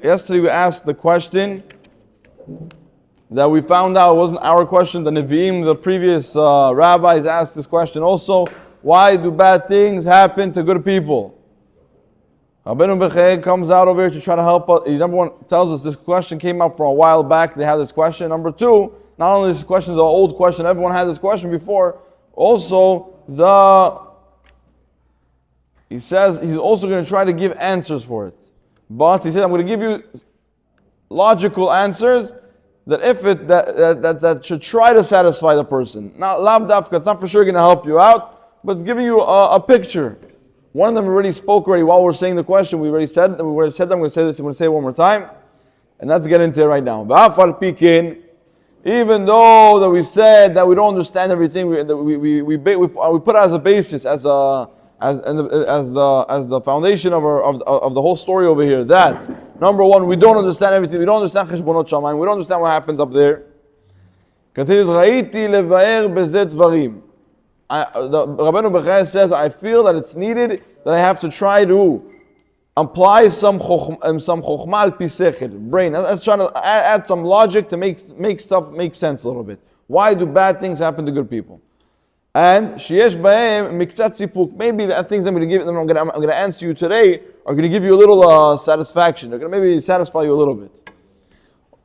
Yesterday we asked the question that we found out wasn't our question. The Nevi'im, the previous rabbis asked this question also. Why do bad things happen to good people? Rabbeinu Bechei comes out over here to try to help us. Number one, tells us this question came up from a while back. They had this question. Number two, not only this question is an old question, everyone had this question before. Also, he says he's also going to try to give answers for it. But he said, I'm going to give you logical answers that should try to satisfy the person. Not labdafka, it's not for sure going to help you out, but it's giving you a picture. One of them already spoke while we're saying the question. We already said that. I'm going to say this. I'm going to say it one more time, and let's get into it right now. Even though that we said that we don't understand everything, we put it as a basis, as the foundation of the whole story over here. That number one, we don't understand everything. We don't understand cheshbonot shamayim. We don't understand what happens up there. Continues. Raiti levaer bezet dvarim. Rabbeinu Bechei says, I feel that it's needed that I have to try to apply some chokhmah al pi sechel, brain. Let's try to add some logic to make stuff make sense a little bit. Why do bad things happen to good people? And sheyesh bahem miktzat sipuk. Maybe the things I'm going to answer you today are going to give you a little satisfaction. They're going to maybe satisfy you a little bit.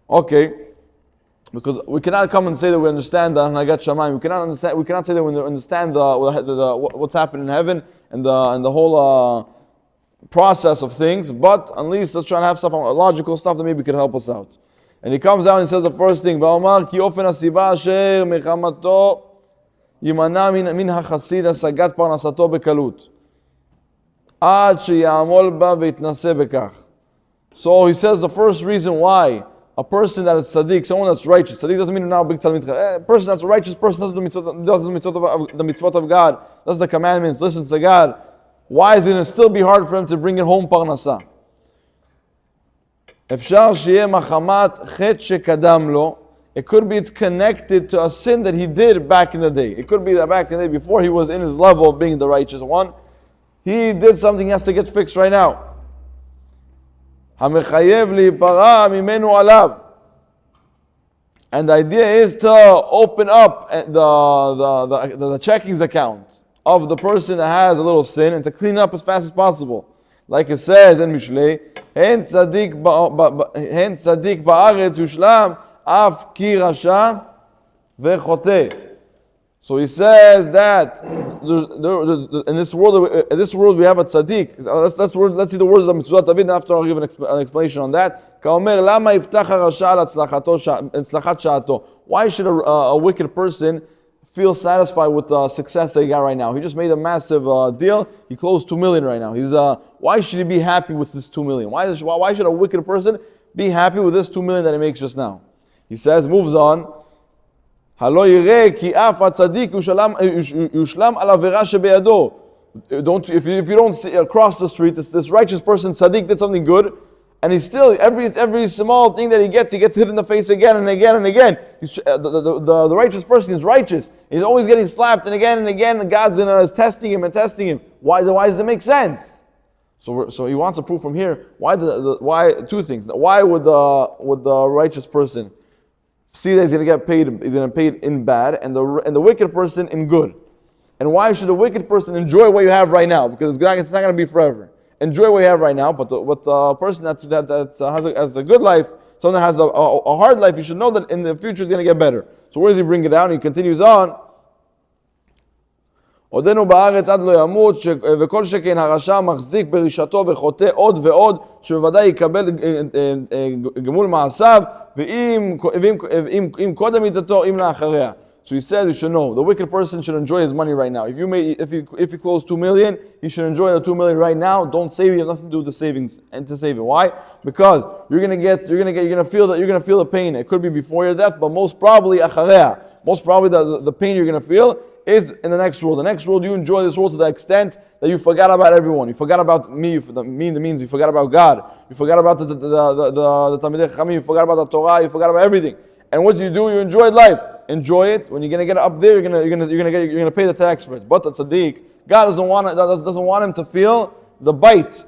Okay. Because we cannot come and say that we understand the Hanagat Shamayim. We cannot say that we understand what's happening in heaven and the whole process of things. But at least let's try and have stuff, logical stuff that maybe could help us out. And he comes out and says the first thing: "Va'omar ki ofen hasiba asher mechamato yimana min hachasid hasagat parnasato bekalut ad sheyamol ba veitnaseh bekach." So he says the first reason why a person that is tzaddik, someone that's righteous. Tzaddik doesn't mean now big talmid. A person that's a righteous person does the mitzvot of God, does the commandments, listens to God. Why is it going to still be hard for him to bring it home parnasa? Efshar sheyeh machamat chet shekadam lo. It could be it's connected to a sin that he did back in the day. It could be that back in the day, before he was in his level of being the righteous one, he did something he has to get fixed right now. And the idea is to open up the checkings account of the person that has a little sin and to clean it up as fast as possible. Like it says in Mishlei, "Hen tzaddik ba'aretz yushlam af ki rasha vechoteh." So he says that in this world we have a tzaddik. Let's see the words of Mitzvot David, and after I'll give an explanation on that. Why should a wicked person feel satisfied with the success that he got right now? He just made a massive deal. He closed 2 million right now. Why should he be happy with this 2 million? Why should a wicked person be happy with this 2 million that he makes just now? He says, moves on. Don't, if you don't see across the street, this righteous person, tzaddik, did something good, and he's still, every small thing that he gets hit in the face again and again and again. The righteous person is righteous. He's always getting slapped and again, and God's is testing him and testing him. Why does it make sense? So he wants to prove from here, why two things. Why would the righteous person see that he's going to get paid in bad, and the wicked person in good? And why should the wicked person enjoy what you have right now? Because it's not going to be forever. Enjoy what you have right now, but the person that has a good life, someone that has a hard life, you should know that in the future it's going to get better. So where does he bring it down? He continues on. עודנו בארץ עד לא ימות, וכל שכן הרשע מחזיק ברישתו וחוטא עוד ועוד, שבוודאי יקבל גמול מעשיו, ואם קודם מיתתו, אם לאחריה. So he said, you should know, the wicked person should enjoy his money right now. If you close 2 million, you should enjoy the 2 million right now. Don't save it. You have nothing to do with the savings and to save it. Why? Because you're gonna feel the pain. It could be before your death, but most probably achareya. Most probably the pain you're gonna feel is in the next world. The next world, you enjoy this world to the extent that you forgot about everyone. You forgot about me. Means you forgot about God. You forgot about the Talmidei Chachamim. You forgot about the Torah. You forgot about everything. And what do? You enjoyed life. Enjoy it. When you're gonna get up there, you're gonna pay the tax for it. But the tzaddik, God doesn't want him to feel the bite.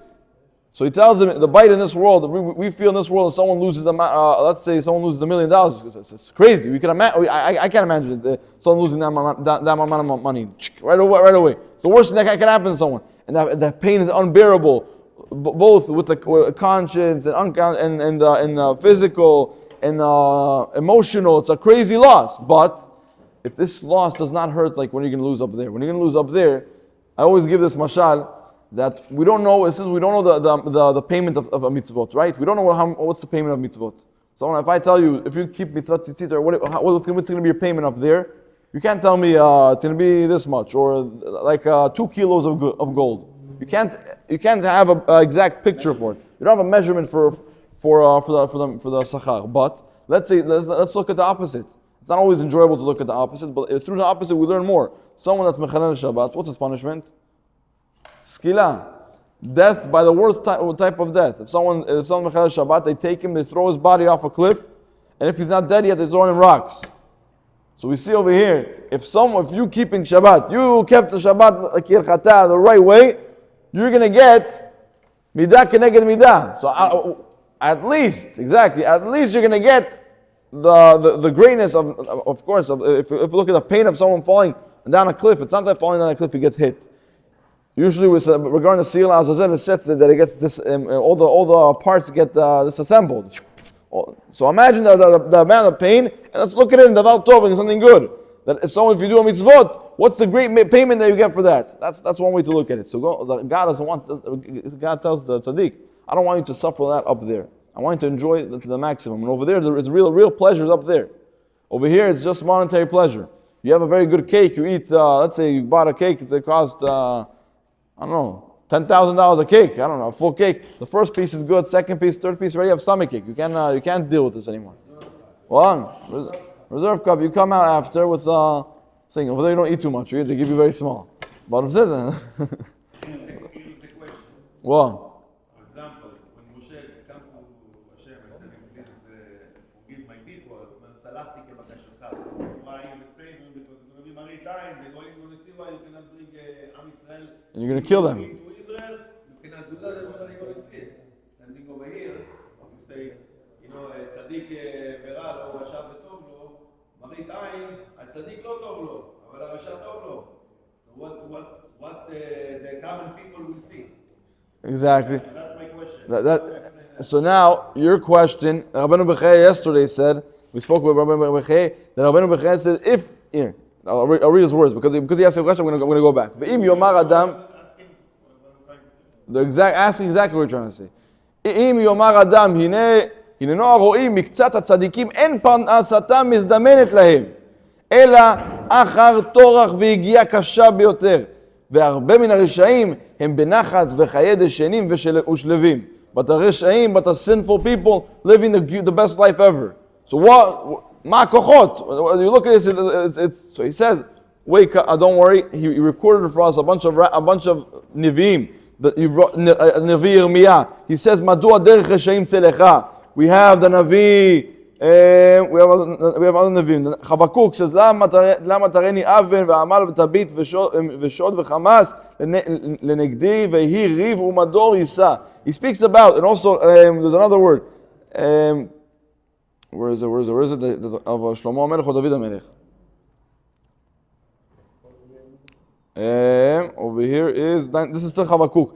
So he tells him the bite in this world. We feel in this world, if someone loses let's say someone loses $1 million, it's crazy. We can imagine. I can't imagine someone losing that amount of money right away. It's the worst thing that can happen to someone, and that pain is unbearable, both with the conscience and physical and emotional. It's a crazy loss. But if this loss does not hurt like when you're going to lose up there, I always give this mashal. That we don't know. It says we don't know the payment of a mitzvot, right? We don't know what's the payment of mitzvot. So if I tell you if you keep mitzvot tzitzit or what's going to be your payment up there, you can't tell me it's going to be this much or like 2 kilos of gold. You can't have an exact picture for it. You don't have a measurement for the sachar. But let's look at the opposite. It's not always enjoyable to look at the opposite, but through the opposite we learn more. Someone that's mechalel Shabbat, what's his punishment? Skila, death by the worst type of death. If someone mechalel Shabbat, they take him, they throw his body off a cliff, and if he's not dead yet, they throw him rocks. So we see over here, if you keeping Shabbat, you kept the Shabbat kirchata the right way, you're gonna get midah keneged midah. So at least you're gonna get the greatness of course. If you look at the pain of someone falling down a cliff, it's not that falling down a cliff he gets hit. Usually, regarding the Siyul Azazel, it says that it gets this, all the parts get disassembled. So imagine the amount of pain, and let's look at it in Davar Tov and something good. That if you do a mitzvot, what's the great payment that you get for that? That's one way to look at it. So God doesn't want. God tells the tzaddik, I don't want you to suffer that up there. I want you to enjoy it to the maximum. And over there is real pleasures up there. Over here, it's just monetary pleasure. You have a very good cake. You eat. Let's say you bought a cake. It cost. I don't know, $10,000 a cake. I don't know, a full cake. The first piece is good, second piece, third piece, already have stomach ache. You can't deal with this anymore. Reserve cup. You come out after with saying over there you don't eat too much. They give you very small. But I'm saying what? For example, when Moshe came to Hashem and forgive my people, salachti kebakashatcha. Why you explain because it's going to be maritime. They're going to see why you cannot bring Am Israel. And you're going to kill them. To Israel, you cannot do that. What are you going to see? Standing over here, you say, tzaddik ורע לו, רשע וטוב לו, מראית עין, הצדיק לא טוב לו, אבל הרשע טוב לו. So what the common people will see? Exactly. That's my question. So now, your question, Rabbeinu Bechei yesterday said, we spoke with Rabbeinu Bechei, that Rabbeinu Bechei said, I'll read his words, because he asked a question, I'm going to go back. Ve'im yomar adam, asking exactly what you're trying to say. Im yomar adam, הננו הרואים מקצת הצדיקים אין פרנסתם מזדמנת להם, אלא אחר טורח והגיעה קשה ביותר. והרבה מן הרשעים הם בנחת וחיי דשנים ושלווים. But the רשעים, but the sinful people living the best life ever. So מה הכוחות? You look at this, so he says, wake up, don't worry, he recorded for us a bunch of Nevi'im. Nevi Yirmiyah. He says, מדוע דרך רשעים צלחה? We have the Navi, we have other Navim. Chabakuk says, למה תראני אבן ועמל ותביט ושוד וחמאס לנגדי והיא ריב ומדור יישא. He speaks about, and also there's another word. Where is it? Of Shlomo HaMelech or David HaMelech? Over here is, this is still Chabakuk.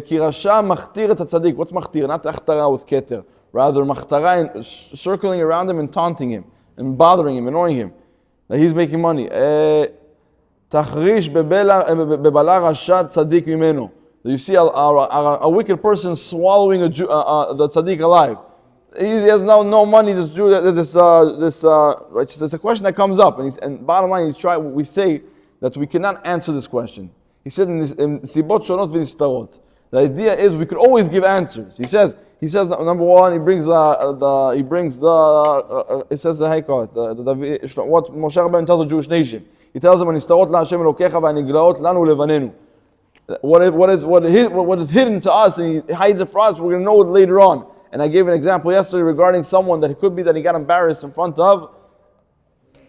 כי רשע מכתיר את הצדיק. What's מכתיר? Not הכתרה with keter. Rather, מכתרה, circling around him and taunting him, and bothering him, annoying him, that he's making money. תחריש בבלה רשע צדיק ממנו. You see a wicked person swallowing the tzaddik alive. He has no money. This Jew, right? It's a question that comes up, and bottom line, we say that we cannot answer this question. He said in Sibot Shonot V'Nistarot, the idea is we could always give answers. He says number one, it says what Moshe Rabbeinu tells the Jewish nation. He tells them, "Nistarot laHashem Elokecha v'Niglaot lanu levanenu." What is hidden to us, and he hides it for us. We're going to know it later on. And I gave an example yesterday regarding someone that it could be that he got embarrassed in front of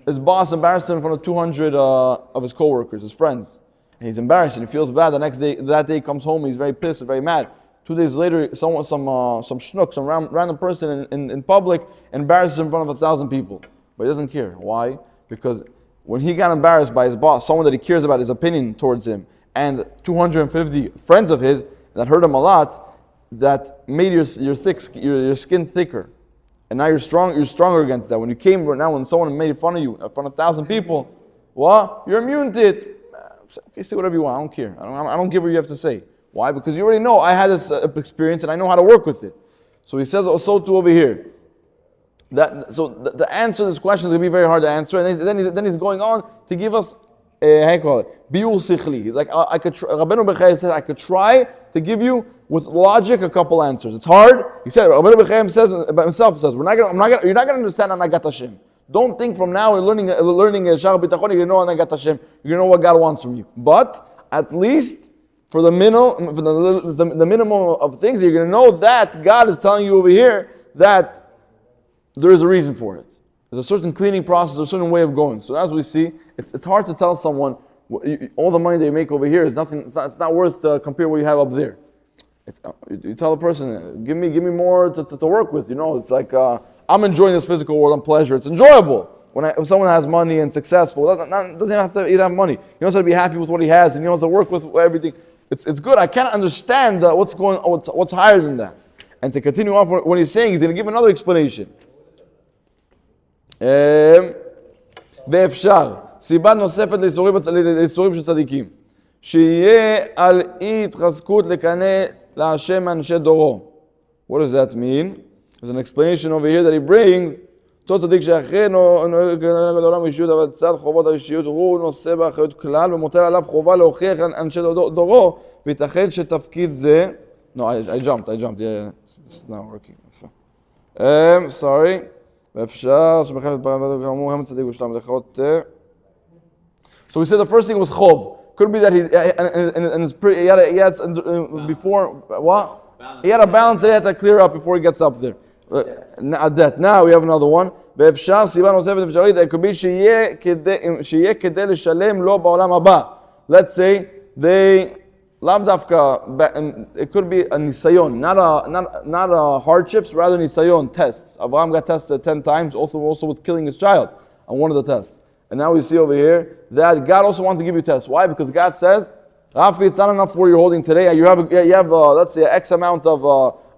his boss, embarrassed him in front of 200 of his co-workers, his friends. And he's embarrassed and he feels bad. The next day, that day he comes home, he's very pissed and very mad. 2 days later, some schnook, some random person in public embarrasses him in front of 1,000 people. But he doesn't care. Why? Because when he got embarrassed by his boss, someone that he cares about his opinion towards him, and 250 friends of his that hurt him a lot, that made your skin thicker. And now you're stronger against that. When you came, now when someone made fun of you in front of 1,000 people, what? You're immune to it. Okay, say whatever you want. I don't care. I don't care what you have to say. Why? Because you already know I had this experience and I know how to work with it. So he says also too over here. The answer to this question is going to be very hard to answer. And then he's going on to give us how you call it? Biur sichli. He's like, Rabbeinu Bechaya says, I could try to give you with logic a couple answers. It's hard. He said, Rabbeinu Bechaya says himself, you're not going to understand Anagat Hashem. Don't think from now and learning Shar B'tachon, you're going to know Anagat Hashem. You're going to know what God wants from you. But at least for the minimum of things, you're going to know that God is telling you over here that there is a reason for it. There's a certain cleaning process, a certain way of going. So as we see, it's hard to tell someone all the money they make over here is nothing. It's not worth to compare what you have up there. You tell a person, give me more to work with. It's like I'm enjoying this physical world and pleasure. It's enjoyable when someone has money and successful. Doesn't have to even have money. He wants to be happy with what he has, and he wants to work with everything. It's good. I can't understand what's higher than that. And to continue on when he's saying, he's going to give another explanation. ואפשר, סיבה נוספת לאיסורים של צדיקים, שיהיה על אי התחזקות לקנא להשם אנשי דורו. What does that mean? There's an explanation over here that he brings. אותו צדיק שאחרי נוהג לעולם אישיות, אבל צד חובות האישיות הוא נושא באחריות כלל ומוטל עליו חובה להוכיח אנשי דורו, וייתכן שתפקיד זה... No, I jumped, yeah, it's not working. Sorry. So we said the first thing was chov. Could be that he had before what? He had a balance that he had to clear up before he gets up there. Now we have another one. It could be שיהיה כדי לשלם לו בעולם הבא. Let's say they it could be a nisayon, not a hardships, rather nisayon, tests. Abraham got tested 10 times, also with killing his child on one of the tests. And now we see over here that God also wants to give you tests. Why? Because God says, Rafi, it's not enough for what you're holding today. You have let's say X amount of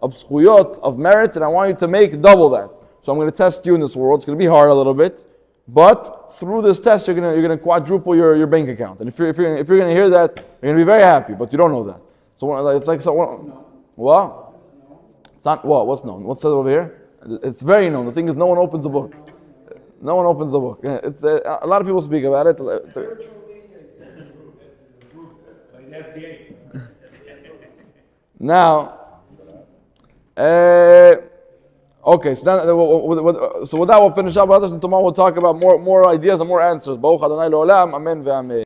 zchuyot, of merits, and I want you to make double that. So I'm going to test you in this world. It's going to be hard a little bit. But through this test, you're gonna quadruple your bank account, and if you're gonna hear that, you're gonna be very happy. But you don't know that. So it's like what? It's not what? What's known? What's said over here? It's very known. The thing is, no one opens the book. No one opens the book. It's a lot of people speak about it. Now. Okay, so with that we'll finish up. And tomorrow we'll talk about more ideas and more answers. Baruch Adonai Le'olam. Amen ve'amen.